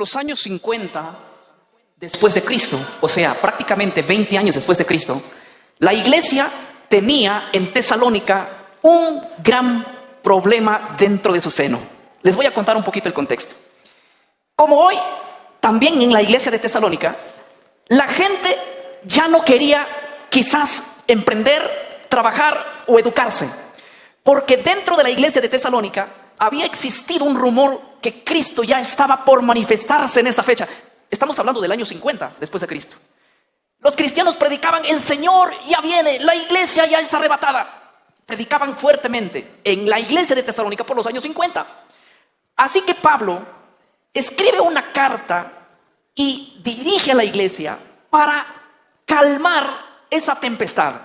los años 50 después de Cristo, o sea, prácticamente 20 años después de Cristo, la iglesia tenía en Tesalónica un gran problema dentro de su seno. Les voy a contar un poquito el contexto. Como hoy, también en la iglesia de Tesalónica, la gente ya no quería quizás emprender, trabajar o educarse, porque dentro de la iglesia de Tesalónica había existido un rumor que Cristo ya estaba por manifestarse en esa fecha. Estamos hablando del año 50 después de Cristo. Los cristianos predicaban: el Señor ya viene, la iglesia ya es arrebatada. Predicaban fuertemente en la iglesia de Tesalónica por los años 50. Así que Pablo escribe una carta y dirige a la iglesia para calmar esa tempestad,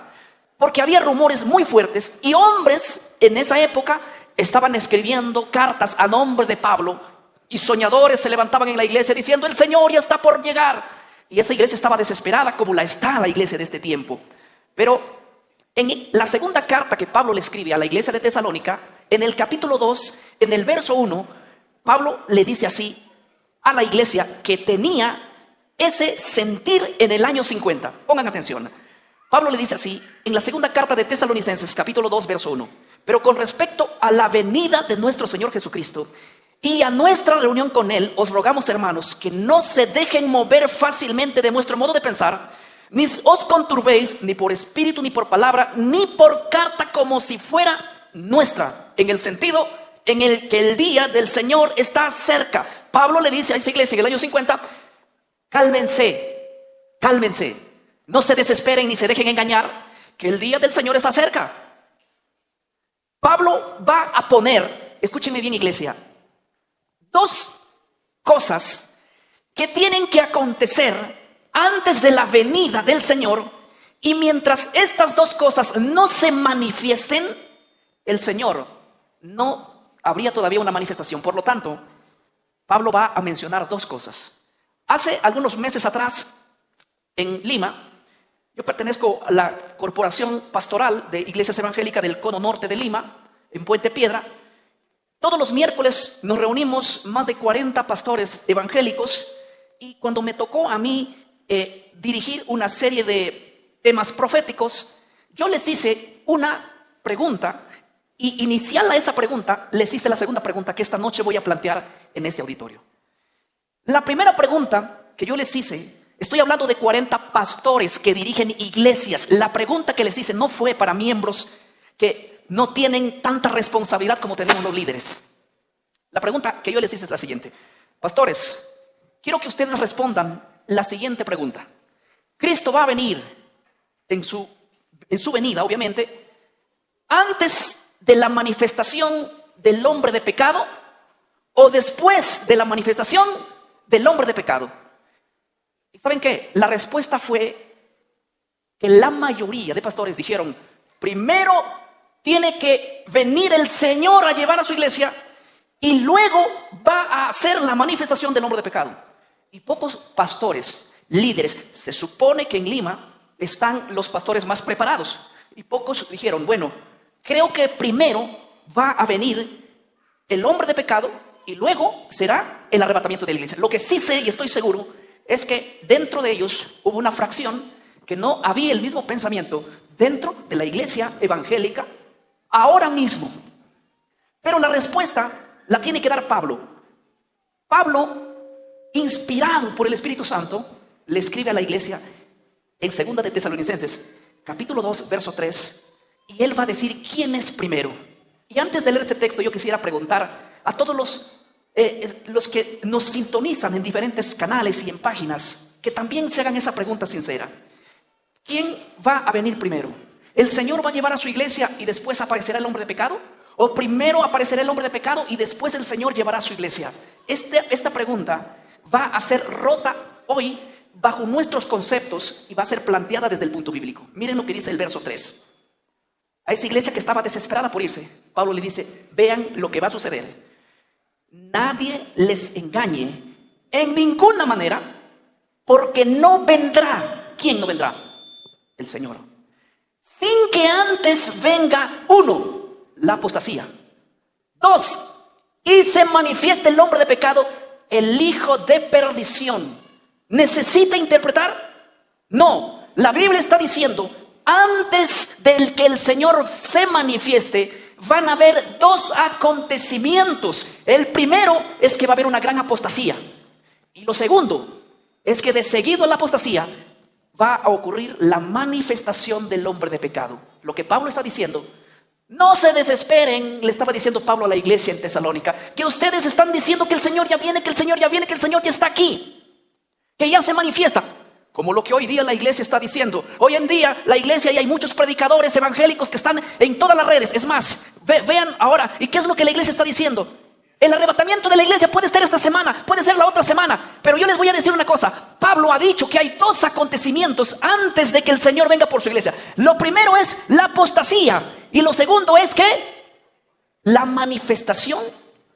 porque había rumores muy fuertes y hombres en esa época estaban escribiendo cartas a nombre de Pablo, y soñadores se levantaban en la iglesia diciendo: el Señor ya está por llegar. Y esa iglesia estaba desesperada, como la está la iglesia de este tiempo. Pero en la segunda carta que Pablo le escribe a la iglesia de Tesalónica, en el capítulo 2, en el verso 1, Pablo le dice así a la iglesia que tenía ese sentir en el año 50. Pongan atención. Pablo le dice así en la segunda carta de Tesalonicenses, capítulo 2, verso 1: pero con respecto a la venida de nuestro Señor Jesucristo y a nuestra reunión con Él, os rogamos, hermanos, que no se dejen mover fácilmente de vuestro modo de pensar, ni os conturbéis ni por espíritu, ni por palabra, ni por carta, como si fuera nuestra, en el sentido en el que el día del Señor está cerca. Pablo le dice a esa iglesia en el año 50: cálmense, cálmense, no se desesperen ni se dejen engañar, que el día del Señor está cerca. Pablo va a poner, escúchenme bien, iglesia, dos cosas que tienen que acontecer antes de la venida del Señor, y mientras estas dos cosas no se manifiesten, el Señor no habría todavía una manifestación. Por lo tanto, Pablo va a mencionar dos cosas. Hace algunos meses atrás, en Lima, yo pertenezco a la corporación pastoral de Iglesias Evangélicas del Cono Norte de Lima, en Puente Piedra. Todos los miércoles nos reunimos más de 40 pastores evangélicos, y cuando me tocó a mí dirigir una serie de temas proféticos, yo les hice una pregunta, y inicial a esa pregunta les hice la segunda pregunta que esta noche voy a plantear en este auditorio. La primera pregunta que yo les hice, estoy hablando de 40 pastores que dirigen iglesias. La pregunta que les hice no fue para miembros que no tienen tanta responsabilidad como tenemos los líderes. La pregunta que yo les hice es la siguiente: pastores, quiero que ustedes respondan la siguiente pregunta. Cristo va a venir en su venida, obviamente, antes de la manifestación del hombre de pecado o después de la manifestación del hombre de pecado. ¿Y saben qué? La respuesta fue que la mayoría de pastores dijeron: primero tiene que venir el Señor a llevar a su iglesia y luego va a hacer la manifestación del hombre de pecado. Y pocos pastores, líderes, se supone que en Lima están los pastores más preparados, y pocos dijeron: bueno, creo que primero va a venir el hombre de pecado y luego será el arrebatamiento de la iglesia. Lo que sí sé y estoy seguro es que dentro de ellos hubo una fracción que no había el mismo pensamiento dentro de la iglesia evangélica ahora mismo. Pero la respuesta la tiene que dar Pablo. Pablo, inspirado por el Espíritu Santo, le escribe a la iglesia en segunda de Tesalonicenses, capítulo 2, verso 3, y él va a decir quién es primero. Y antes de leer ese texto, yo quisiera preguntar a todos los que nos sintonizan en diferentes canales y en páginas, que también se hagan esa pregunta sincera: ¿quién va a venir primero? ¿El Señor va a llevar a su iglesia y después aparecerá el hombre de pecado? ¿O primero aparecerá el hombre de pecado y después el Señor llevará a su iglesia? Esta pregunta va a ser rota hoy bajo nuestros conceptos y va a ser planteada desde el punto bíblico. Miren lo que dice el verso 3. A esa iglesia que estaba desesperada por irse, Pablo le dice: vean lo que va a suceder. Nadie les engañe en ninguna manera, porque no vendrá. ¿Quién no vendrá? El Señor. Sin que antes venga, 1, la apostasía; 2, y se manifieste el hombre de pecado, el hijo de perdición. ¿Necesita interpretar? No, la Biblia está diciendo, antes del que el Señor se manifieste, van a haber dos acontecimientos. El primero es que va a haber una gran apostasía. Y lo segundo es que de seguido a la apostasía va a ocurrir la manifestación del hombre de pecado. Lo que Pablo está diciendo, no se desesperen, le estaba diciendo Pablo a la iglesia en Tesalónica, que ustedes están diciendo que el Señor ya viene, que el Señor ya viene, que el Señor ya está aquí, que ya se manifiesta, como lo que hoy día la iglesia está diciendo. Hoy en día la iglesia, y hay muchos predicadores evangélicos que están en todas las redes. Es más, vean ahora, ¿y qué es lo que la iglesia está diciendo? El arrebatamiento de la iglesia puede ser esta semana, puede ser la otra semana, pero yo les voy a decir una cosa. Pablo ha dicho que hay dos acontecimientos antes de que el Señor venga por su iglesia. Lo primero es la apostasía, y lo segundo es que la manifestación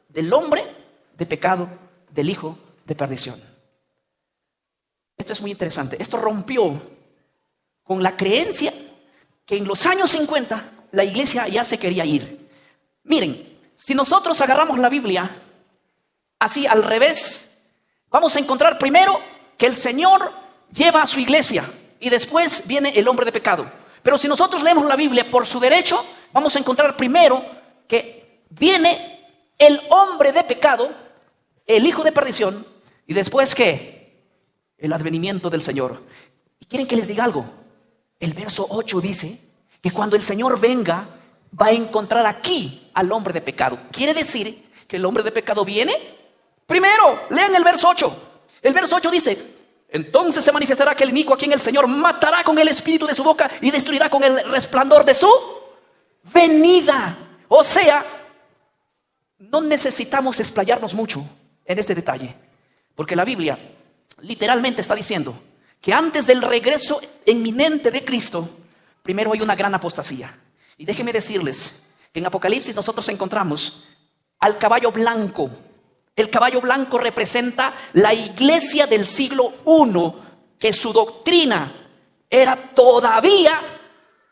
del hombre de pecado, del hijo de perdición. Esto es muy interesante. Esto rompió con la creencia que en los años 50 la iglesia ya se quería ir. Miren, si nosotros agarramos la Biblia así al revés, vamos a encontrar primero que el Señor lleva a su iglesia y después viene el hombre de pecado. Pero si nosotros leemos la Biblia por su derecho, vamos a encontrar primero que viene el hombre de pecado, el hijo de perdición, y después ¿qué? El advenimiento del Señor. ¿Y quieren que les diga algo? El verso 8 dice que cuando el Señor venga, va a encontrar aquí al hombre de pecado. Quiere decir que el hombre de pecado viene primero. Lean el verso 8. El verso 8 dice: entonces se manifestará aquel inicuo a quien el Señor matará con el espíritu de su boca y destruirá con el resplandor de su venida. O sea, no necesitamos explayarnos mucho en este detalle, porque la Biblia literalmente está diciendo que antes del regreso inminente de Cristo, primero hay una gran apostasía. Y déjenme decirles que en Apocalipsis nosotros encontramos al caballo blanco. El caballo blanco representa la iglesia del siglo I, que su doctrina era todavía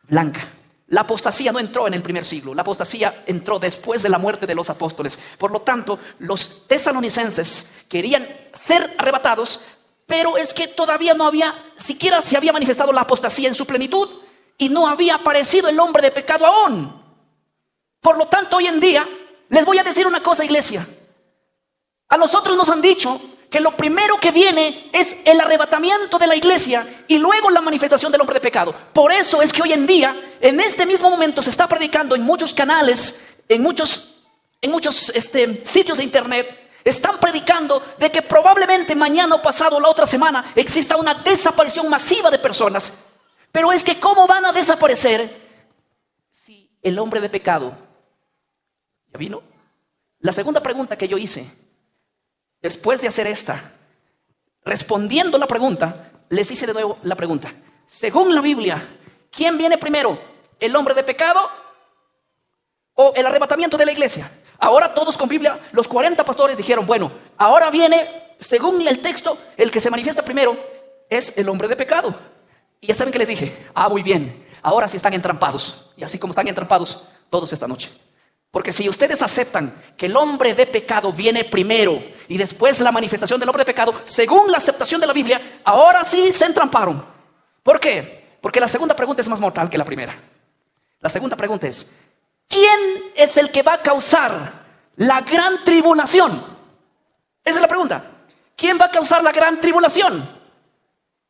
blanca. La apostasía no entró en el primer siglo, la apostasía entró después de la muerte de los apóstoles. Por lo tanto, los tesalonicenses querían ser arrebatados, pero es que todavía no había, siquiera se había manifestado la apostasía en su plenitud y no había aparecido el hombre de pecado aún. Por lo tanto, hoy en día, les voy a decir una cosa, iglesia. A nosotros nos han dicho que lo primero que viene es el arrebatamiento de la iglesia y luego la manifestación del hombre de pecado. Por eso es que hoy en día, en este mismo momento, se está predicando en muchos canales, en muchos sitios de internet. Están predicando de que probablemente mañana o pasado o la otra semana exista una desaparición masiva de personas. Pero es que ¿cómo van a desaparecer si el hombre de pecado ya vino? La segunda pregunta que yo hice, después de hacer esta, respondiendo la pregunta, les hice de nuevo la pregunta. Según la Biblia, ¿quién viene primero? ¿El hombre de pecado o el arrebatamiento de la iglesia? Ahora todos con Biblia, los 40 pastores dijeron, bueno, ahora viene, según el texto, el que se manifiesta primero es el hombre de pecado. Y ya saben que les dije, muy bien, ahora sí están entrampados. Y así como están entrampados todos esta noche. Porque si ustedes aceptan que el hombre de pecado viene primero y después la manifestación del hombre de pecado, según la aceptación de la Biblia, ahora sí se entramparon. ¿Por qué? Porque la segunda pregunta es más mortal que la primera. La segunda pregunta es, ¿quién es el que va a causar la gran tribulación? Esa es la pregunta. ¿Quién va a causar la gran tribulación?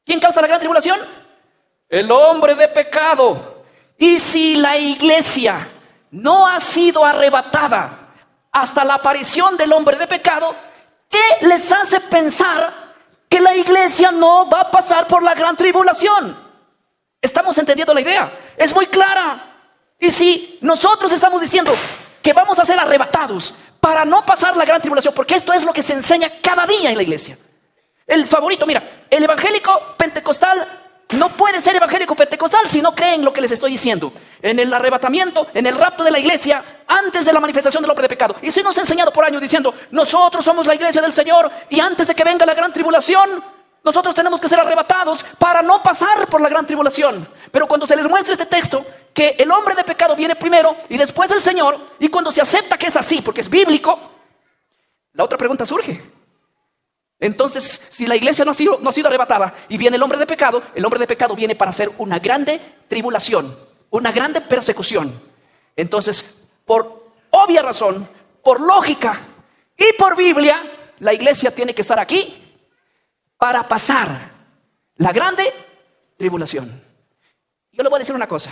¿Quién causa la gran tribulación? El hombre de pecado. Y si la iglesia no ha sido arrebatada hasta la aparición del hombre de pecado, ¿qué les hace pensar que la iglesia no va a pasar por la gran tribulación? ¿Estamos entendiendo la idea? Es muy clara. Y si nosotros estamos diciendo que vamos a ser arrebatados para no pasar la gran tribulación, porque esto es lo que se enseña cada día en la iglesia. El favorito, mira, el evangélico pentecostal no puede ser evangélico pentecostal si no cree en lo que les estoy diciendo. En el arrebatamiento, en el rapto de la iglesia, antes de la manifestación del hombre de pecado. Y se nos ha enseñado por años diciendo, nosotros somos la iglesia del Señor y antes de que venga la gran tribulación, nosotros tenemos que ser arrebatados para no pasar por la gran tribulación. Pero cuando se les muestra este texto, que el hombre de pecado viene primero y después el Señor, y cuando se acepta que es así, porque es bíblico, la otra pregunta surge. Entonces, si la iglesia no ha sido arrebatada y viene el hombre de pecado viene para hacer una grande tribulación, una grande persecución. Entonces, por obvia razón, por lógica y por Biblia, la iglesia tiene que estar aquí para pasar la grande tribulación. Yo le voy a decir una cosa.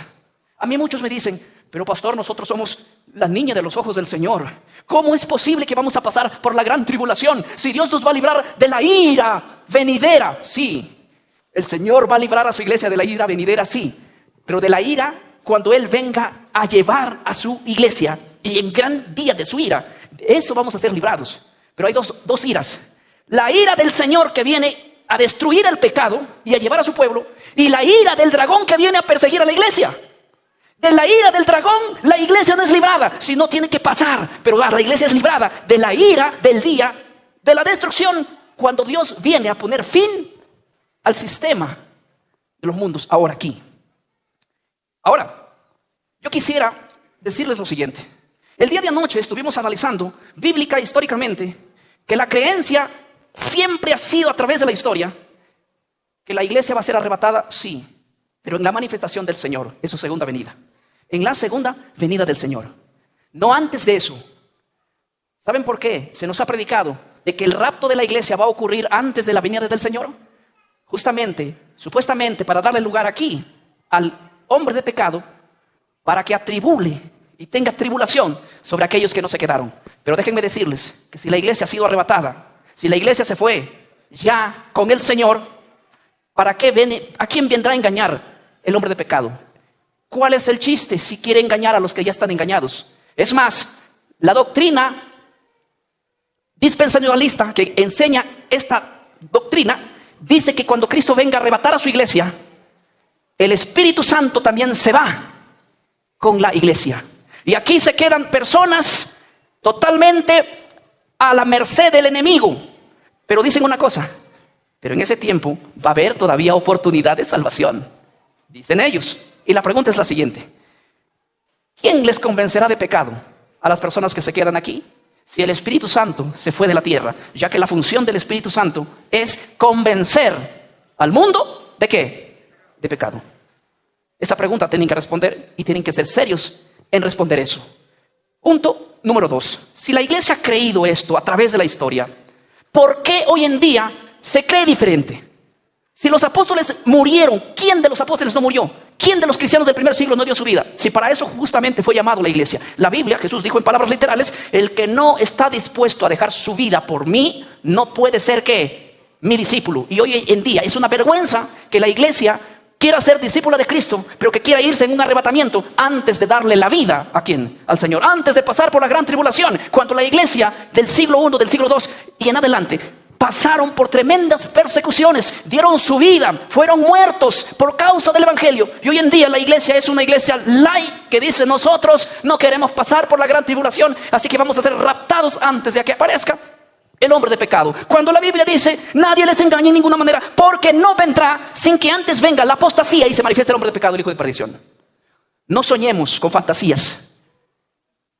A mí muchos me dicen, pero pastor, nosotros somos la niña de los ojos del Señor. ¿Cómo es posible que vamos a pasar por la gran tribulación si Dios nos va a librar de la ira venidera? Sí, el Señor va a librar a su iglesia de la ira venidera, sí. Pero de la ira cuando Él venga a llevar a su iglesia y en gran día de su ira, de eso vamos a ser librados. Pero hay dos iras. La ira del Señor que viene a destruir el pecado y a llevar a su pueblo, y la ira del dragón que viene a perseguir a la iglesia. De la ira del dragón, la iglesia no es librada, sino tiene que pasar. Pero la iglesia es librada de la ira del día de la destrucción, cuando Dios viene a poner fin al sistema de los mundos ahora aquí. Ahora, yo quisiera decirles lo siguiente. El día de anoche estuvimos analizando bíblica e históricamente que la creencia siempre ha sido a través de la historia que la iglesia va a ser arrebatada, sí, pero en la manifestación del Señor, en su segunda venida. En la segunda venida del Señor. No antes de eso. ¿Saben por qué? Se nos ha predicado de que el rapto de la iglesia va a ocurrir antes de la venida del Señor. Justamente, supuestamente, para darle lugar aquí al hombre de pecado, para que atribule y tenga tribulación sobre aquellos que no se quedaron. Pero déjenme decirles que si la iglesia ha sido arrebatada, si la iglesia se fue ya con el Señor, ¿para qué viene? ¿A quién vendrá a engañar el hombre de pecado? ¿Cuál es el chiste si quiere engañar a los que ya están engañados? Es más, la doctrina dispensacionalista que enseña esta doctrina dice que cuando Cristo venga a arrebatar a su iglesia, el Espíritu Santo también se va con la iglesia. Y aquí se quedan personas totalmente a la merced del enemigo. Pero dicen una cosa, pero en ese tiempo va a haber todavía oportunidad de salvación, dicen ellos. Y la pregunta es la siguiente: ¿quién les convencerá de pecado a las personas que se quedan aquí? Si el Espíritu Santo se fue de la tierra, ya que la función del Espíritu Santo es convencer al mundo ¿de qué? De pecado. Esa pregunta tienen que responder y tienen que ser serios en responder eso. Punto número 2. Si la iglesia ha creído esto a través de la historia, ¿por qué hoy en día se cree diferente? Si los apóstoles murieron, ¿quién de los apóstoles no murió? ¿Quién de los cristianos del primer siglo no dio su vida? Si para eso justamente fue llamado la iglesia. La Biblia, Jesús dijo en palabras literales, el que no está dispuesto a dejar su vida por mí, no puede ser ¿qué? Mi discípulo. Y hoy en día es una vergüenza que la iglesia quiera ser discípula de Cristo, pero que quiera irse en un arrebatamiento antes de darle la vida ¿a quién? Al Señor. Antes de pasar por la gran tribulación, cuando la iglesia del siglo I, del siglo II y en adelante pasaron por tremendas persecuciones, dieron su vida, fueron muertos por causa del evangelio. Y hoy en día la iglesia es una iglesia light que dice: nosotros no queremos pasar por la gran tribulación, así que vamos a ser raptados antes de que aparezca el hombre de pecado. Cuando la Biblia dice: nadie les engañe en ninguna manera, porque no vendrá sin que antes venga la apostasía y se manifieste el hombre de pecado, el hijo de perdición. No soñemos con fantasías.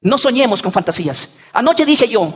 No soñemos con fantasías. Anoche dije yo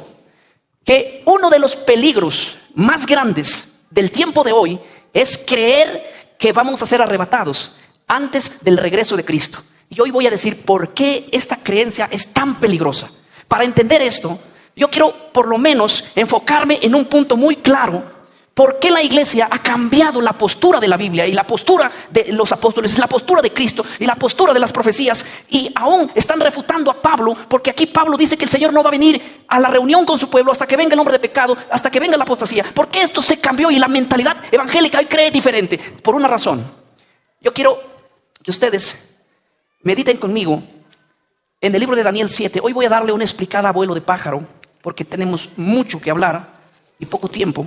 que uno de los peligros más grandes del tiempo de hoy es creer que vamos a ser arrebatados antes del regreso de Cristo. Y hoy voy a decir por qué esta creencia es tan peligrosa. Para entender esto, yo quiero por lo menos enfocarme en un punto muy claro. ¿Por qué la iglesia ha cambiado la postura de la Biblia y la postura de los apóstoles, la postura de Cristo y la postura de las profecías? Y aún están refutando a Pablo, porque aquí Pablo dice que el Señor no va a venir a la reunión con su pueblo hasta que venga el hombre de pecado, hasta que venga la apostasía. ¿Por qué esto se cambió y la mentalidad evangélica hoy cree diferente? Por una razón. Yo quiero que ustedes mediten conmigo en el libro de Daniel 7. Hoy voy a darle una explicada a vuelo de pájaro, porque tenemos mucho que hablar y poco tiempo.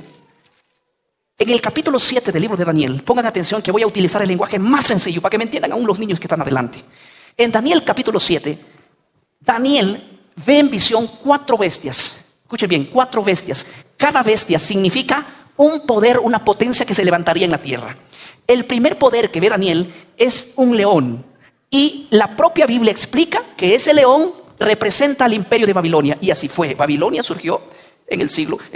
En el capítulo 7 del libro de Daniel, pongan atención que voy a utilizar el lenguaje más sencillo para que me entiendan aún los niños que están adelante. En Daniel capítulo 7, Daniel ve en visión 4 bestias. Escuchen bien, 4 bestias. Cada bestia significa un poder, una potencia que se levantaría en la tierra. El primer poder que ve Daniel es un león. Y la propia Biblia explica que ese león representa al imperio de Babilonia. Y así fue. Babilonia surgió en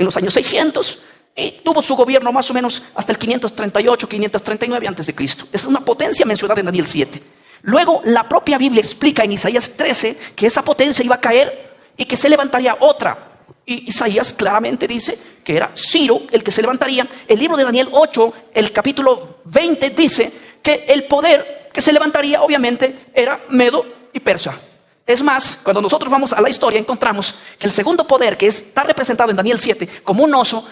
los años 600. y tuvo su gobierno más o menos hasta el 538, 539 a.C. Es una potencia mencionada en Daniel 7. Luego la propia Biblia explica en Isaías 13 que esa potencia iba a caer y que se levantaría otra. Y Isaías claramente dice que era Ciro el que se levantaría. El libro de Daniel 8, el capítulo 20, dice que el poder que se levantaría obviamente era Medo y Persa. Es más, cuando nosotros vamos a la historia encontramos que el segundo poder que está representado en Daniel 7 como un oso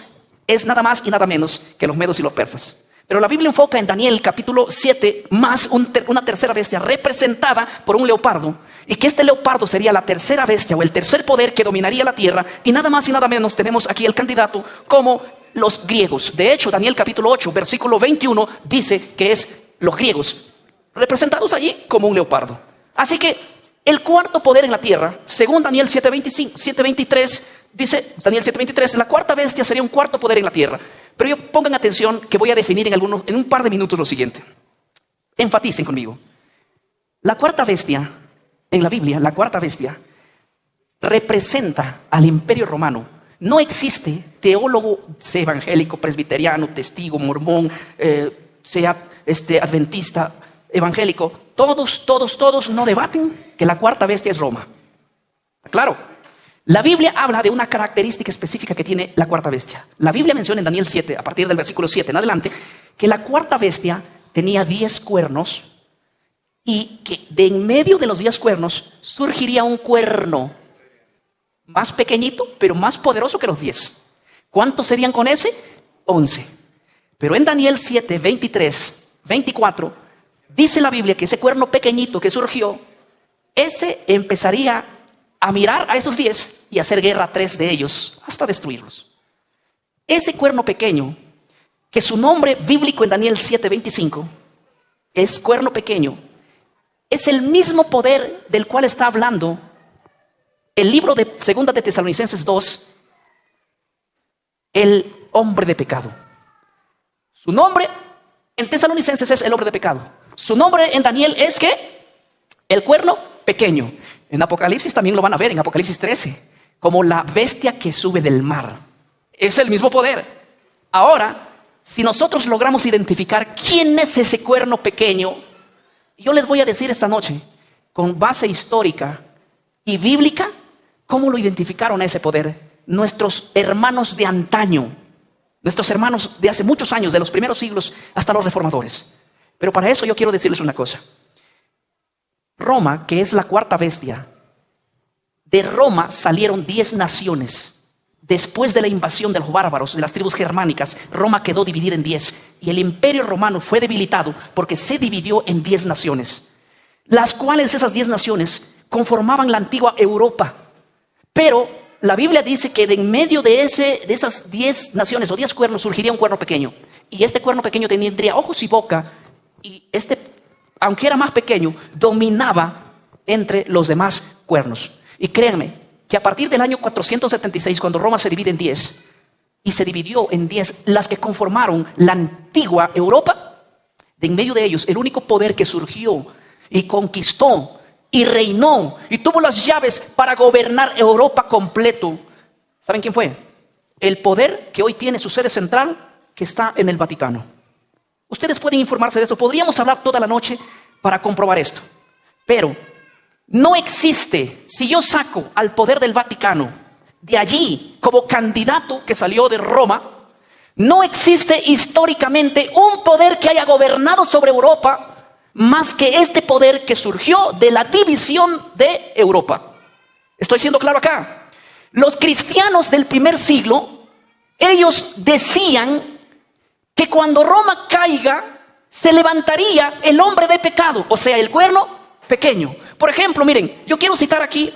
es nada más y nada menos que los medos y los persas. Pero la Biblia enfoca en Daniel capítulo 7 más una tercera bestia representada por un leopardo, y que este leopardo sería la tercera bestia o el tercer poder que dominaría la tierra, y nada más y nada menos tenemos aquí el candidato como los griegos. De hecho, Daniel capítulo 8 versículo 21 dice que es los griegos representados allí como un leopardo. Así que el cuarto poder en la tierra, según Daniel 7:23, dice Daniel 7:23, la cuarta bestia sería un cuarto poder en la tierra. Pero pongan atención que voy a definir en un par de minutos lo siguiente. Enfaticen conmigo. La cuarta bestia, en la Biblia, la cuarta bestia representa al Imperio Romano. No existe teólogo, sea evangélico, presbiteriano, testigo, mormón, sea adventista, evangélico. Todos no debaten que la cuarta bestia es Roma. Claro. La Biblia habla de una característica específica que tiene la cuarta bestia. La Biblia menciona en Daniel 7, a partir del versículo 7 en adelante, que la cuarta bestia tenía 10 cuernos y que de en medio de los 10 cuernos surgiría un cuerno más pequeñito, pero más poderoso que los 10. ¿Cuántos serían con ese? 11. Pero en Daniel 7, 23, 24, dice la Biblia que ese cuerno pequeñito que surgió, ese empezaría a mirar a esos 10 y hacer guerra a 3 de ellos hasta destruirlos. Ese cuerno pequeño, que su nombre bíblico en Daniel 7:25 es cuerno pequeño, es el mismo poder del cual está hablando el libro de Segunda de Tesalonicenses 2, el hombre de pecado. Su nombre en Tesalonicenses es el hombre de pecado. Su nombre en Daniel es ¿qué? El cuerno pequeño. En Apocalipsis también lo van a ver, en Apocalipsis 13, como la bestia que sube del mar. Es el mismo poder. Ahora, si nosotros logramos identificar quién es ese cuerno pequeño, yo les voy a decir esta noche, con base histórica y bíblica, cómo lo identificaron a ese poder nuestros hermanos de antaño, nuestros hermanos de hace muchos años, de los primeros siglos hasta los reformadores. Pero para eso yo quiero decirles una cosa. Roma, que es la cuarta bestia, de Roma salieron 10 naciones. Después de la invasión de los bárbaros, de las tribus germánicas, Roma quedó dividida en 10. Y el imperio romano fue debilitado porque se dividió en 10 naciones. Las cuales esas 10 naciones conformaban la antigua Europa. Pero la Biblia dice que de en medio de esas 10 naciones o 10 cuernos surgiría un cuerno pequeño. Y este cuerno pequeño tendría ojos y boca. Y aunque era más pequeño, dominaba entre los demás cuernos. Y créanme que a partir del año 476, cuando Roma se divide en 10, y se dividió en 10, las que conformaron la antigua Europa, de en medio de ellos, el único poder que surgió y conquistó y reinó y tuvo las llaves para gobernar Europa completo, ¿saben quién fue? El poder que hoy tiene su sede central, que está en el Vaticano. Ustedes pueden informarse de esto. Podríamos hablar toda la noche para comprobar esto. Pero no existe, si yo saco al poder del Vaticano de allí como candidato que salió de Roma, no existe históricamente un poder que haya gobernado sobre Europa más que este poder que surgió de la división de Europa. ¿Estoy siendo claro acá? Los cristianos del primer siglo, ellos decían que cuando Roma caiga, se levantaría el hombre de pecado, o sea, el cuerno pequeño. Por ejemplo, miren, yo quiero citar aquí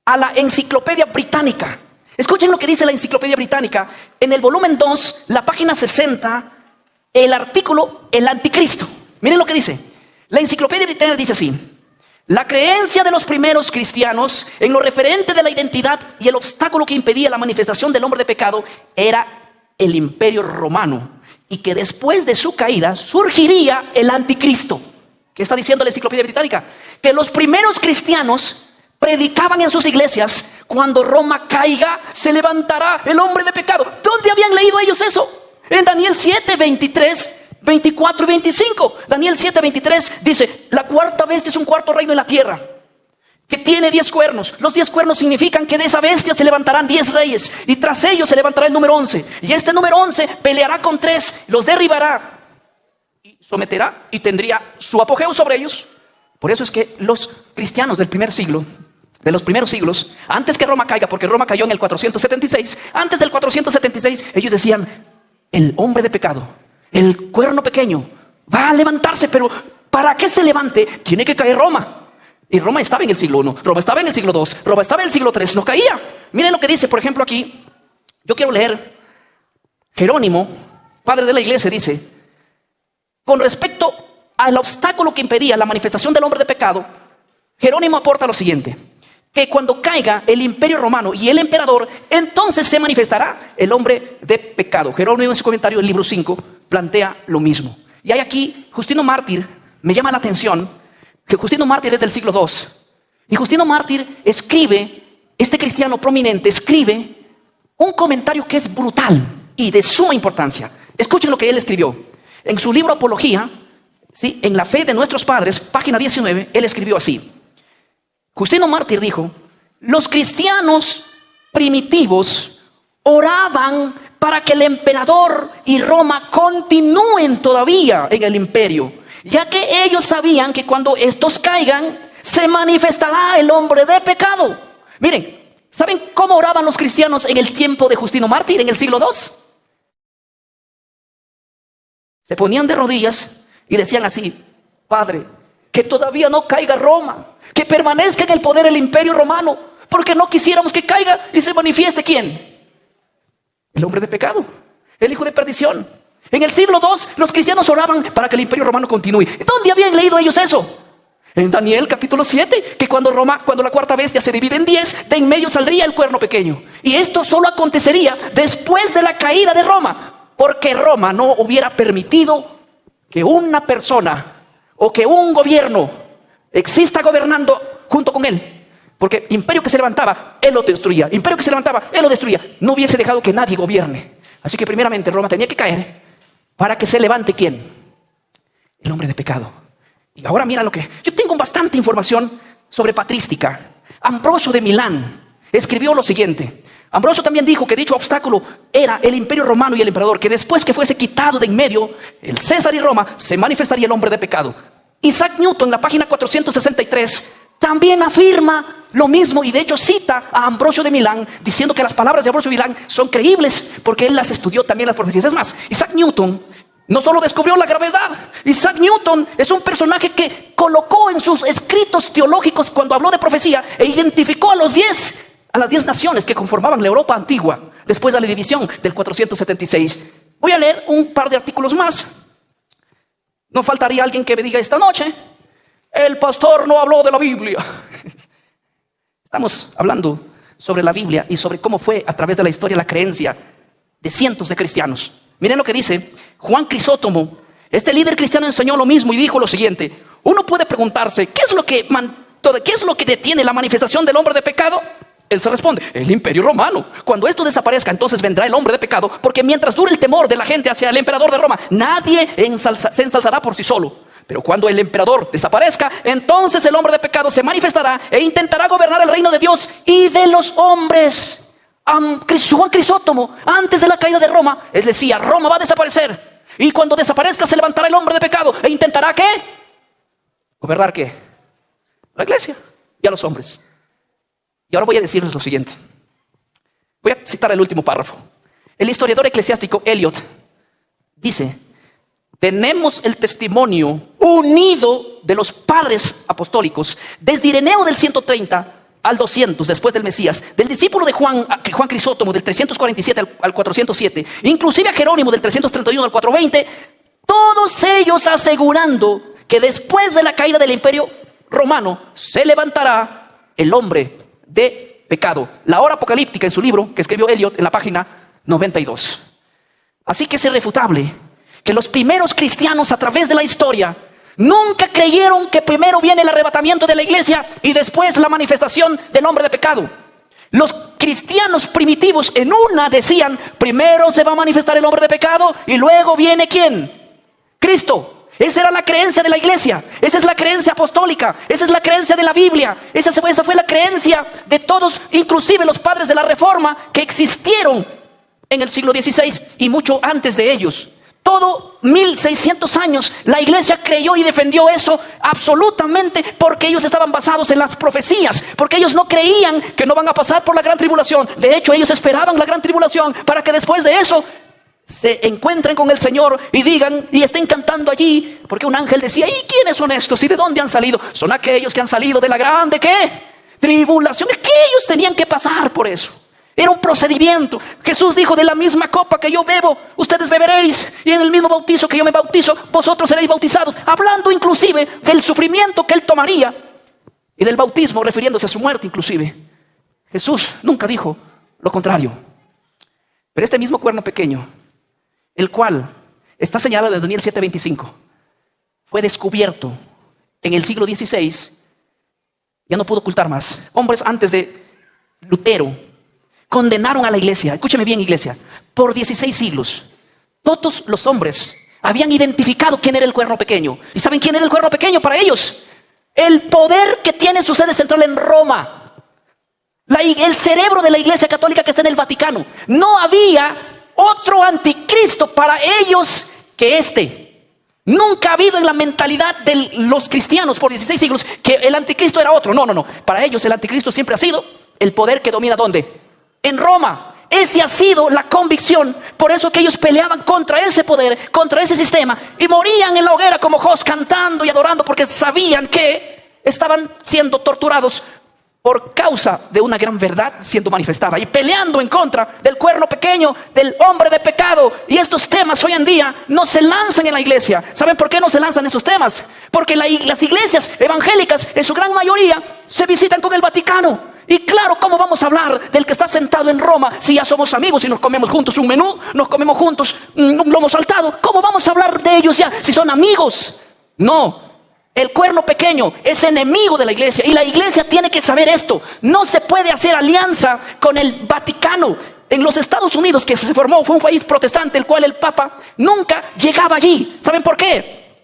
a la Enciclopedia Británica. Escuchen lo que dice la Enciclopedia Británica. En el volumen 2, la página 60, el artículo El Anticristo. Miren lo que dice. La Enciclopedia Británica dice así: la creencia de los primeros cristianos en lo referente de la identidad y el obstáculo que impedía la manifestación del hombre de pecado era el Imperio Romano, y que después de su caída surgiría el Anticristo. ¿Qué está diciendo la Enciclopedia Británica? Que los primeros cristianos predicaban en sus iglesias: cuando Roma caiga, se levantará el hombre de pecado. ¿Dónde habían leído ellos eso? En Daniel 7, 23, 24 y 25. Daniel 7, 23 dice: la cuarta bestia es un cuarto reino en la tierra, que tiene 10 cuernos. Los 10 cuernos significan que de esa bestia se levantarán 10 reyes, y tras ellos se levantará el número 11. Y este número 11 peleará con 3, los derribará y someterá, y tendría su apogeo sobre ellos. Por eso es que los cristianos del primer siglo, de los primeros siglos, antes que Roma caiga, porque Roma cayó en el 476, antes del 476, ellos decían: el hombre de pecado, el cuerno pequeño, va a levantarse, pero para que se levante, tiene que caer Roma. Y Roma estaba en el siglo I, Roma estaba en el siglo II, Roma estaba en el siglo III, no caía. Miren lo que dice, por ejemplo, aquí. Yo quiero leer Jerónimo, padre de la iglesia, dice: con respecto al obstáculo que impedía la manifestación del hombre de pecado, Jerónimo aporta lo siguiente: que cuando caiga el imperio romano y el emperador, entonces se manifestará el hombre de pecado. Jerónimo en su comentario del libro 5 plantea lo mismo. Y hay aquí Justino Mártir. Me llama la atención que Justino Mártir es del siglo II. Y Justino Mártir escribe, este cristiano prominente escribe un comentario que es brutal y de suma importancia. Escuchen lo que él escribió. En su libro Apología, ¿sí?, en la fe de nuestros padres, página 19, él escribió así. Justino Mártir dijo: los cristianos primitivos oraban para que el emperador y Roma continúen todavía en el imperio, ya que ellos sabían que cuando estos caigan, se manifestará el hombre de pecado. Miren, ¿saben cómo oraban los cristianos en el tiempo de Justino Mártir, en el siglo II? Se ponían de rodillas y decían así: Padre, que todavía no caiga Roma, que permanezca en el poder el imperio romano, porque no quisiéramos que caiga y se manifieste ¿quién? El hombre de pecado, el hijo de perdición. En el siglo II los cristianos oraban para que el imperio romano continúe. ¿Dónde habían leído ellos eso? En Daniel capítulo 7, que cuando la cuarta bestia se divide en 10, de en medio saldría el cuerno pequeño. Y esto solo acontecería después de la caída de Roma, porque Roma no hubiera permitido que una persona o que un gobierno exista gobernando junto con él. Porque imperio que se levantaba, él lo destruía. Imperio que se levantaba, él lo destruía. No hubiese dejado que nadie gobierne. Así que primeramente Roma tenía que caer para que se levante ¿quién? El hombre de pecado. Y ahora mira lo que... Yo tengo bastante información sobre patrística. Ambrosio de Milán escribió lo siguiente. Ambrosio también dijo que dicho obstáculo era el imperio romano y el emperador, que después que fuese quitado de en medio el César y Roma, se manifestaría el hombre de pecado. Isaac Newton, en la página 463, también afirma lo mismo, y de hecho cita a Ambrosio de Milán, diciendo que las palabras de Ambrosio de Milán son creíbles porque él las estudió también las profecías. Es más, Isaac Newton no solo descubrió la gravedad, Isaac Newton es un personaje que colocó en sus escritos teológicos, cuando habló de profecía, e identificó a las 10 naciones que conformaban la Europa antigua después de la división del 476. Voy a leer un par de artículos más. No faltaría alguien que me diga esta noche: el pastor no habló de la Biblia. Estamos hablando sobre la Biblia y sobre cómo fue a través de la historia la creencia de cientos de cristianos. Miren lo que dice Juan Crisóstomo. Este líder cristiano enseñó lo mismo y dijo lo siguiente: uno puede preguntarse, ¿qué es lo que detiene la manifestación del hombre de pecado? Él se responde: el imperio romano. Cuando esto desaparezca, entonces vendrá el hombre de pecado, porque mientras dure el temor de la gente hacia el emperador de Roma, nadie se ensalzará por sí solo. Pero cuando el emperador desaparezca, entonces el hombre de pecado se manifestará e intentará gobernar el reino de Dios y de los hombres. Juan Crisóstomo, antes de la caída de Roma, él decía: Roma va a desaparecer, y cuando desaparezca se levantará el hombre de pecado e intentará ¿qué? ¿Gobernar qué? La iglesia y a los hombres. Y ahora voy a decirles lo siguiente. Voy a citar el último párrafo. El historiador eclesiástico Eliot dice: tenemos el testimonio unido de los padres apostólicos desde Ireneo del 130 al 200 después del Mesías, del discípulo de Juan Crisóstomo del 347 al 407, inclusive a Jerónimo del 331 al 420, todos ellos asegurando que después de la caída del imperio romano se levantará el hombre de pecado. La hora apocalíptica, en su libro que escribió Eliot en la página 92. Así que es irrefutable que los primeros cristianos a través de la historia nunca creyeron que primero viene el arrebatamiento de la iglesia y después la manifestación del hombre de pecado. Los cristianos primitivos en una decían, primero se va a manifestar el hombre de pecado y luego viene ¿quién? Cristo. Esa era la creencia de la iglesia. Esa es la creencia apostólica. Esa es la creencia de la Biblia. Esa fue la creencia de todos, inclusive los padres de la Reforma que existieron en el siglo XVI y mucho antes de ellos. Todo 1600 años la iglesia creyó y defendió eso absolutamente, porque ellos estaban basados en las profecías, porque ellos no creían que no van a pasar por la gran tribulación. De hecho, ellos esperaban la gran tribulación para que después de eso se encuentren con el Señor y digan y estén cantando allí, porque un ángel decía, ¿y quiénes son estos? ¿Y de dónde han salido? Son aquellos que han salido de la grande ¿qué? Tribulación. Es que ellos tenían que pasar por eso. Era un procedimiento. Jesús dijo, de la misma copa que yo bebo, ustedes beberéis, y en el mismo bautizo que yo me bautizo, vosotros seréis bautizados. Hablando inclusive del sufrimiento que él tomaría y del bautismo, refiriéndose a su muerte inclusive. Jesús nunca dijo lo contrario. Pero este mismo cuerno pequeño, el cual está señalado en Daniel 7:25, fue descubierto en el siglo XVI, ya no pudo ocultar más. Hombres antes de Lutero condenaron a la iglesia. Escúcheme bien, iglesia. Por 16 siglos, todos los hombres habían identificado quién era el cuerno pequeño. ¿Y saben quién era el cuerno pequeño para ellos? El poder que tiene su sede central en Roma. El cerebro de la iglesia católica que está en el Vaticano. No había otro anticristo para ellos que este. Nunca ha habido en la mentalidad de los cristianos por 16 siglos que el anticristo era otro. No. Para ellos el anticristo siempre ha sido el poder que domina ¿dónde? En Roma. Esa ha sido la convicción. Por eso que ellos peleaban contra ese poder, contra ese sistema, y morían en la hoguera como Jos, cantando y adorando, porque sabían que estaban siendo torturados por causa de una gran verdad siendo manifestada, y peleando en contra del cuerno pequeño, del hombre de pecado. Y estos temas hoy en día no se lanzan en la iglesia. ¿Saben por qué no se lanzan estos temas? Porque las iglesias evangélicas en su gran mayoría se visitan con el Vaticano. Y claro, ¿cómo vamos a hablar del que está sentado en Roma si ya somos amigos y nos comemos juntos un menú, nos comemos juntos un lomo saltado? ¿Cómo vamos a hablar de ellos ya si son amigos? No, el cuerno pequeño es enemigo de la iglesia, y la iglesia tiene que saber esto. No se puede hacer alianza con el Vaticano. En los Estados Unidos, que se formó, fue un país protestante, el cual el Papa nunca llegaba allí. ¿Saben por qué?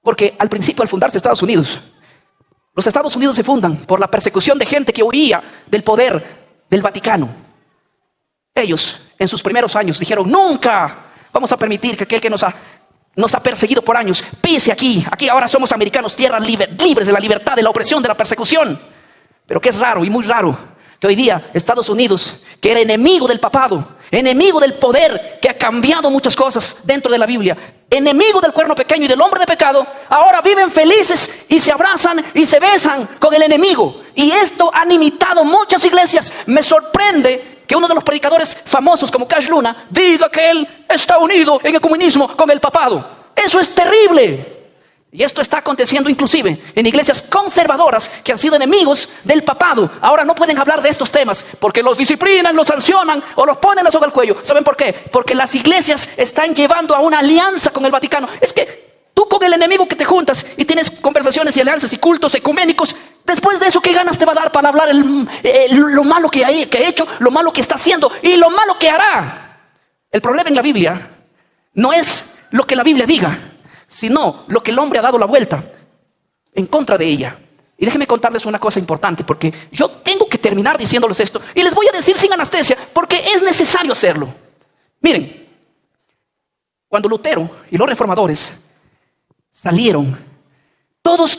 Porque al principio, al fundarse Estados Unidos, los Estados Unidos se fundan por la persecución de gente que huía del poder del Vaticano. Ellos, en sus primeros años, dijeron, nunca vamos a permitir que aquel que nos ha perseguido por años pise aquí. Aquí ahora somos americanos, tierras libres de la libertad, de la opresión, de la persecución. Pero que es raro y muy raro que hoy día Estados Unidos, que era enemigo del papado, enemigo del poder, que ha cambiado muchas cosas dentro de la Biblia, enemigo del cuerno pequeño y del hombre de pecado, ahora viven felices y se abrazan y se besan con el enemigo. Y esto ha limitado muchas iglesias. Me sorprende que uno de los predicadores famosos como Cash Luna diga que él está unido en el comunismo con el papado. Eso es terrible. Y esto está aconteciendo inclusive en iglesias conservadoras que han sido enemigos del papado. Ahora no pueden hablar de estos temas porque los disciplinan, los sancionan o los ponen la soga al cuello. ¿Saben por qué? Porque las iglesias están llevando a una alianza con el Vaticano. Es que tú con el enemigo que te juntas y tienes conversaciones y alianzas y cultos ecuménicos, después de eso, ¿qué ganas te va a dar para hablar lo malo que ha hecho, lo malo que está haciendo y lo malo que hará? El problema en la Biblia no es lo que la Biblia diga, sino lo que el hombre ha dado la vuelta en contra de ella. Y déjenme contarles una cosa importante, porque yo tengo que terminar diciéndoles esto, y les voy a decir sin anestesia, porque es necesario hacerlo. Miren, cuando Lutero y los reformadores salieron, todos,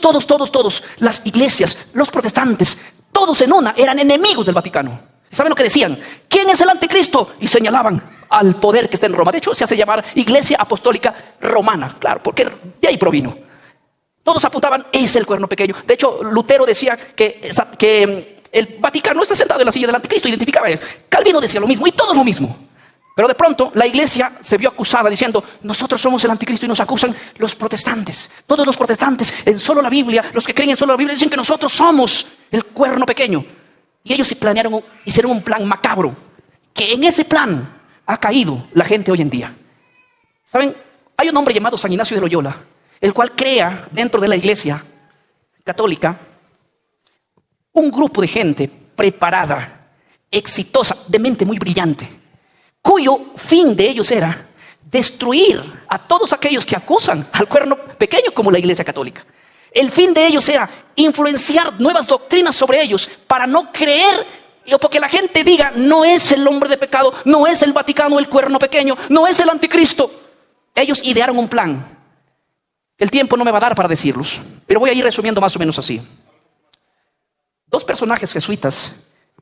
las iglesias, los protestantes, todos en una, eran enemigos del Vaticano. ¿Saben lo que decían? ¿Quién es el anticristo? Y señalaban al poder que está en Roma. De hecho, se hace llamar Iglesia Apostólica Romana. Claro, porque de ahí provino. Todos apuntaban, es el cuerno pequeño. De hecho, Lutero decía que el Vaticano está sentado en la silla del anticristo. Identificaba a él. Calvino decía lo mismo y todos lo mismo. Pero de pronto la iglesia se vio acusada diciendo, nosotros somos el anticristo, y nos acusan los protestantes. Todos los protestantes en solo la Biblia, los que creen en solo la Biblia, dicen que nosotros somos el cuerno pequeño. Y ellos hicieron un plan macabro, que en ese plan ha caído la gente hoy en día. ¿Saben? Hay un hombre llamado San Ignacio de Loyola, el cual crea dentro de la iglesia católica un grupo de gente preparada, exitosa, de mente muy brillante, cuyo fin de ellos era destruir a todos aquellos que acusan al cuerno pequeño como la Iglesia Católica. El fin de ellos era influenciar nuevas doctrinas sobre ellos para no creer, o porque la gente diga, no es el hombre de pecado, no es el Vaticano el cuerno pequeño, no es el anticristo. Ellos idearon un plan. El tiempo no me va a dar para decirlos, pero voy a ir resumiendo más o menos así. Dos personajes jesuitas.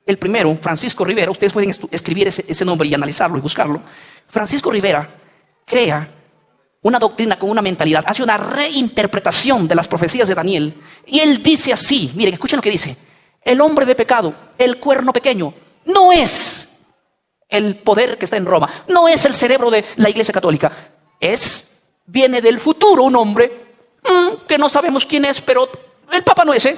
El primero, Francisco Rivera. Ustedes pueden escribir ese nombre y analizarlo y buscarlo. Francisco Rivera crea una doctrina con una mentalidad, hace una reinterpretación de las profecías de Daniel. Y él dice así, miren, escuchen lo que dice. El hombre de pecado, el cuerno pequeño, no es el poder que está en Roma, no es el cerebro de la Iglesia Católica, viene del futuro un hombre que no sabemos quién es, pero el Papa no es,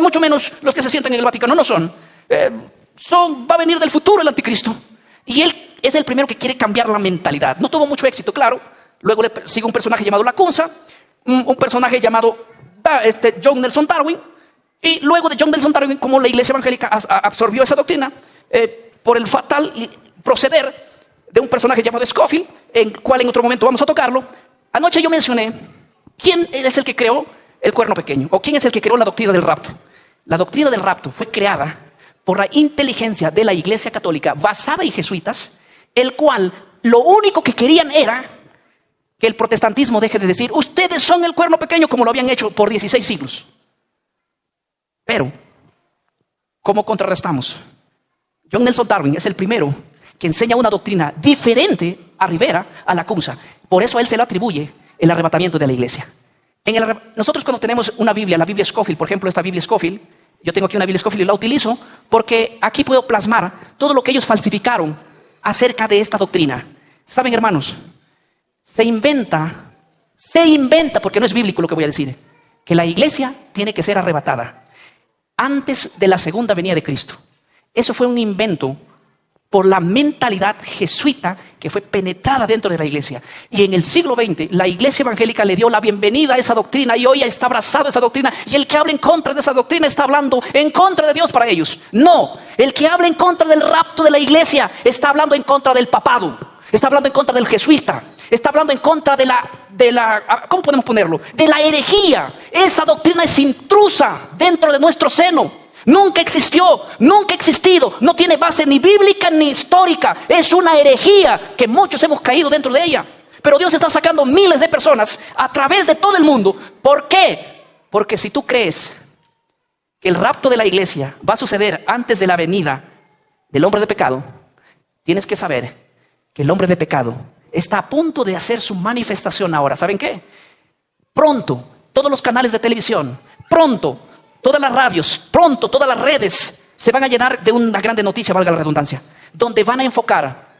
mucho menos los que se sientan en el Vaticano no son. Va a venir del futuro el anticristo. Y él es el primero que quiere cambiar la mentalidad. No tuvo mucho éxito, claro. Luego le sigue un personaje llamado Lacunza, un personaje llamado John Nelson Darwin. Y luego de John Nelson Darwin, como la Iglesia Evangélica absorbió esa doctrina, por el fatal proceder de un personaje llamado Scofield, en cual en otro momento vamos a tocarlo. Anoche yo mencioné quién es el que creó el cuerno pequeño, o quién es el que creó la doctrina del rapto. La doctrina del rapto fue creada por la inteligencia de la Iglesia Católica, basada en jesuitas, el cual lo único que querían era que el protestantismo deje de decir, ustedes son el cuerno pequeño, como lo habían hecho por 16 siglos. Pero, ¿cómo contrarrestamos? John Nelson Darwin es el primero que enseña una doctrina diferente a Rivera, a Lacunza. Por eso a él se le atribuye el arrebatamiento de la Iglesia. Nosotros cuando tenemos una Biblia, la Biblia Scofield, por ejemplo, esta Biblia Scofield, yo tengo aquí una Biblia Scofield y la utilizo porque aquí puedo plasmar todo lo que ellos falsificaron acerca de esta doctrina. ¿Saben, hermanos? Se inventa, porque no es bíblico lo que voy a decir, que la Iglesia tiene que ser arrebatada antes de la segunda venida de Cristo. Eso fue un invento por la mentalidad jesuita que fue penetrada dentro de la Iglesia. Y en el siglo XX, la Iglesia Evangélica le dio la bienvenida a esa doctrina y hoy está abrazado a esa doctrina. Y el que habla en contra de esa doctrina está hablando en contra de Dios para ellos. No, el que habla en contra del rapto de la Iglesia está hablando en contra del papado. Está hablando en contra del jesuita. Está hablando en contra de la ¿cómo podemos ponerlo? De la herejía. Esa doctrina es intrusa dentro de nuestro seno. Nunca existió, nunca ha existido, no tiene base ni bíblica ni histórica. Es una herejía que muchos hemos caído dentro de ella. Pero Dios está sacando miles de personas a través de todo el mundo. ¿Por qué? Porque si tú crees que el rapto de la Iglesia va a suceder antes de la venida del hombre de pecado, tienes que saber que el hombre de pecado está a punto de hacer su manifestación ahora. ¿Saben qué? Pronto, todos los canales de televisión, pronto, todas las radios, pronto todas las redes se van a llenar de una grande noticia, valga la redundancia, donde van a enfocar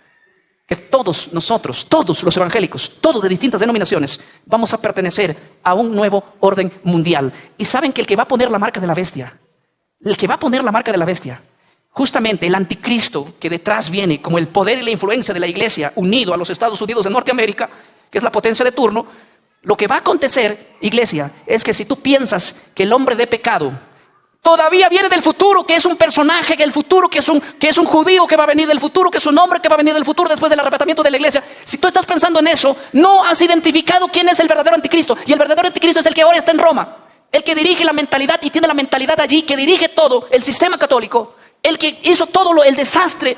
que todos nosotros, todos los evangélicos, todos de distintas denominaciones, vamos a pertenecer a un nuevo orden mundial. Y saben que el que va a poner la marca de la bestia, justamente el anticristo que detrás viene como el poder y la influencia de la Iglesia unido a los Estados Unidos de Norteamérica, que es la potencia de turno, lo que va a acontecer, Iglesia, es que si tú piensas que el hombre de pecado todavía viene del futuro, que es un personaje del futuro, que es un judío que va a venir del futuro, que es un hombre que va a venir del futuro después del arrebatamiento de la Iglesia, si tú estás pensando en eso, no has identificado quién es el verdadero anticristo. Y el verdadero anticristo es el que ahora está en Roma, el que dirige la mentalidad y tiene la mentalidad allí, que dirige todo el sistema católico, el que hizo todo el desastre,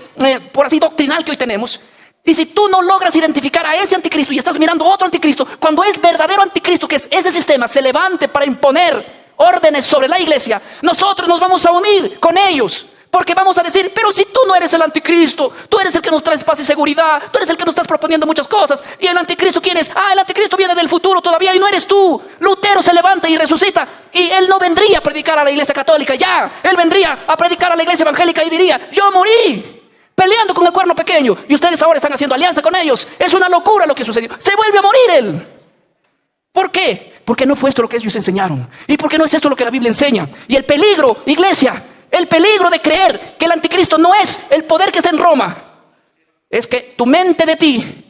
por así doctrinal que hoy tenemos. Y si tú no logras identificar a ese anticristo y estás mirando a otro anticristo, cuando es verdadero anticristo, que es ese sistema, se levante para imponer órdenes sobre la Iglesia, nosotros nos vamos a unir con ellos. Porque vamos a decir, pero si tú no eres el anticristo, tú eres el que nos traes paz y seguridad, tú eres el que nos estás proponiendo muchas cosas. ¿Y el anticristo quién es? El anticristo viene del futuro todavía y no eres tú. Lutero se levanta y resucita y él no vendría a predicar a la Iglesia Católica, él vendría a predicar a la Iglesia Evangélica y diría, yo morí peleando con el cuerno pequeño y ustedes ahora están haciendo alianza con ellos. Es una locura lo que sucedió. Se vuelve a morir él. ¿Por qué? Porque no fue esto lo que ellos enseñaron. ¿Y por qué no es esto lo que la Biblia enseña? Y el peligro, Iglesia, el peligro de creer que el anticristo no es el poder que está en Roma, es que tu mente de ti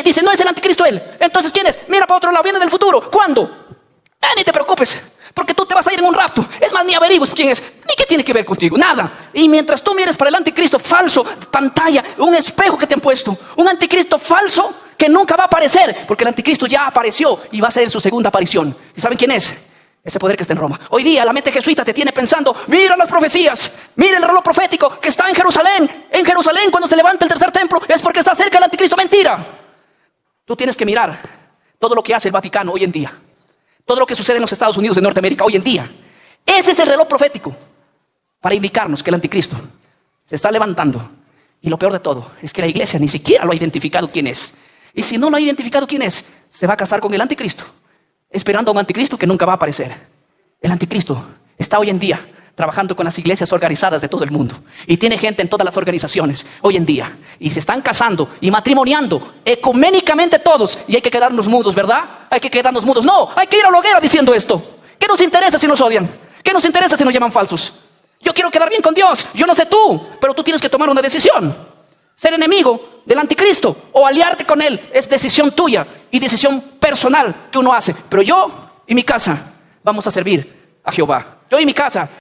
dice, no es el anticristo él. Entonces, ¿quién es? Mira para otro lado, viene del futuro. ¿Cuándo? Ni te preocupes. Porque tú te vas a ir en un rato. Es más, ni averigues quién es, ni qué tiene que ver contigo, nada. Y mientras tú mires para el anticristo falso, pantalla, un espejo que te han puesto, un anticristo falso que nunca va a aparecer, porque el anticristo ya apareció y va a ser su segunda aparición. ¿Y saben quién es? Ese poder que está en Roma. Hoy día la mente jesuita te tiene pensando, mira las profecías, mira el reloj profético que está en Jerusalén. En Jerusalén, cuando se levanta el tercer templo, es porque está cerca el anticristo. Mentira. Tú tienes que mirar todo lo que hace el Vaticano hoy en día, todo lo que sucede en los Estados Unidos de Norteamérica hoy en día. Ese es el reloj profético para indicarnos que el anticristo se está levantando. Y lo peor de todo es que la iglesia ni siquiera lo ha identificado quién es. Y si no lo ha identificado quién es, se va a casar con el anticristo, esperando a un anticristo que nunca va a aparecer. El anticristo está hoy en día trabajando con las iglesias organizadas de todo el mundo. Y tiene gente en todas las organizaciones hoy en día. Y se están casando y matrimoniando ecuménicamente todos. Y hay que quedarnos mudos, ¿verdad? Hay que quedarnos mudos. No, hay que ir a la hoguera diciendo esto. ¿Qué nos interesa si nos odian? ¿Qué nos interesa si nos llaman falsos? Yo quiero quedar bien con Dios. Yo no sé tú, pero tú tienes que tomar una decisión. Ser enemigo del anticristo o aliarte con él es decisión tuya y decisión personal que uno hace. Pero yo y mi casa vamos a servir a Jehová. Yo y mi casa